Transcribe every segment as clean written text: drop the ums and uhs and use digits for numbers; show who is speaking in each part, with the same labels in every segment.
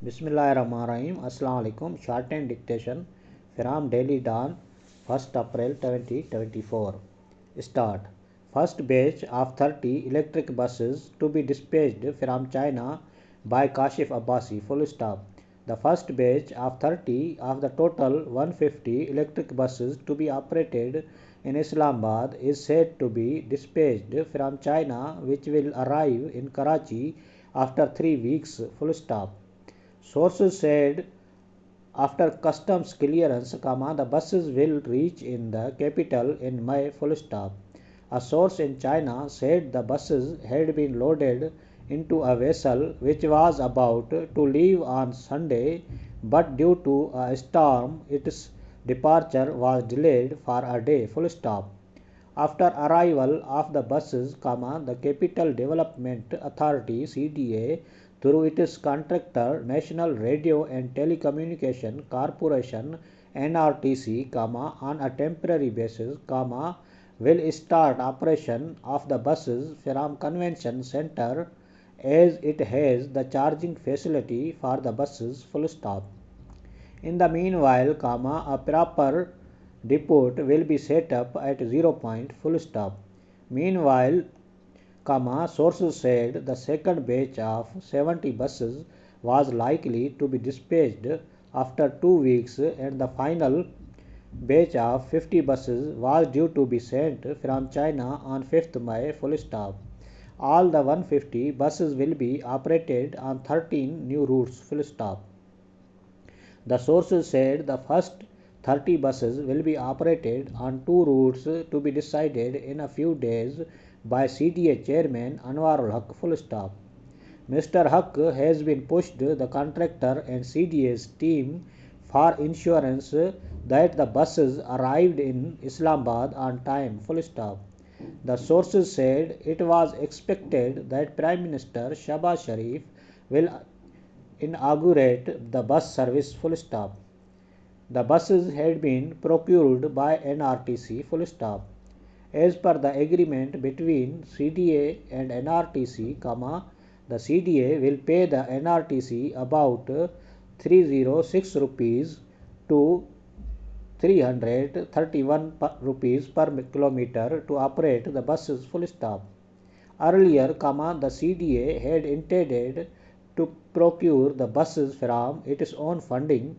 Speaker 1: Bismillahirrahmanirrahim. Assalamu alaikum. Shorthand dictation from Delhi Dawn, 1st April 2024. Start. First batch of 30 electric buses to be dispatched from China by Kashif Abbasi. Full stop. The first batch of 30 of the total 150 electric buses to be operated in Islamabad is said to be dispatched from China, which will arrive in Karachi after 3 weeks. Full stop. Sources said after customs clearance, the buses will reach in the capital in May. Full stop. A source in China said the buses had been loaded into a vessel which was about to leave on Sunday, but due to a storm, its departure was delayed for a day. Full stop. After arrival of the buses, the Capital Development Authority (CDA) through its contractor National Radio and Telecommunication Corporation (NRTC), on a temporary basis, will start operation of the buses from Convention Center as it has the charging facility for the buses. Full stop. In the meanwhile, a proper depot will be set up at 0 point. Full stop. Meanwhile, sources said the second batch of 70 buses was likely to be dispatched after 2 weeks and the final batch of 50 buses was due to be sent from China on 5th May. Full stop. All the 150 buses will be operated on 13 new routes. Full stop. The sources said the first 30 buses will be operated on 2 routes to be decided in a few days by CDA chairman Anwarul Haq. Full stop. Mr. Haq has been pushed the contractor and CDA's team for insurance that the buses arrived in Islamabad on time. Full stop. The sources said it was expected that Prime Minister Shahbaz Sharif will inaugurate the bus service. Full stop. The buses had been procured by NRTC. Full stop. As per the agreement between CDA and NRTC, the CDA will pay the NRTC about 306 rupees to 331 rupees per kilometer to operate the buses. Full stop. Earlier, the CDA had intended to procure the buses from its own funding,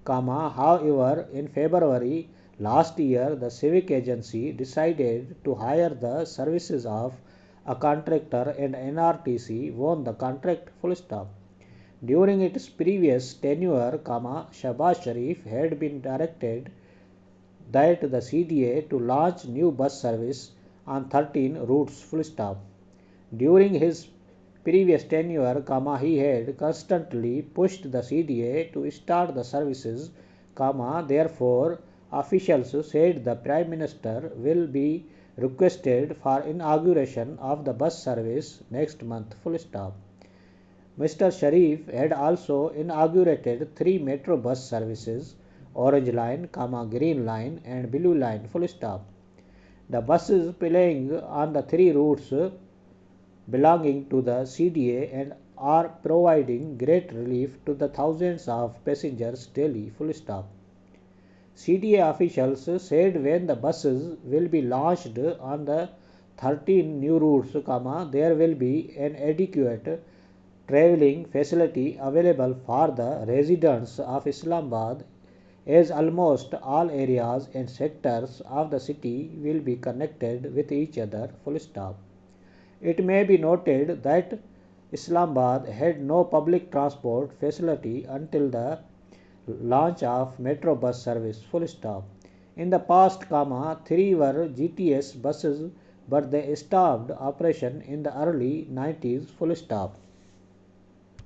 Speaker 1: however, in February last year, the civic agency decided to hire the services of a contractor and NRTC won the contract. Full stop. During its previous tenure, Shahbaz Sharif had been directed that the CDA to launch new bus service on 13 routes. Full stop. During his previous tenure, he had constantly pushed the CDA to start the services, therefore officials said the Prime Minister will be requested for inauguration of the bus service next month. Full stop. Mr. Sharif had also inaugurated 3 metro bus services, Orange Line, Green Line and Blue Line. Full stop. The buses plying on the 3 routes belonging to the CDA and are providing great relief to the thousands of passengers daily. Full stop. CDA officials said when the buses will be launched on the 13 new routes, there will be an adequate travelling facility available for the residents of Islamabad, as almost all areas and sectors of the city will be connected with each other. Full stop. It may be noted that Islamabad had no public transport facility until the launch of metro bus service. Full stop. In the past, 3 were GTS buses, but they stopped operation in the early 90s. Full stop.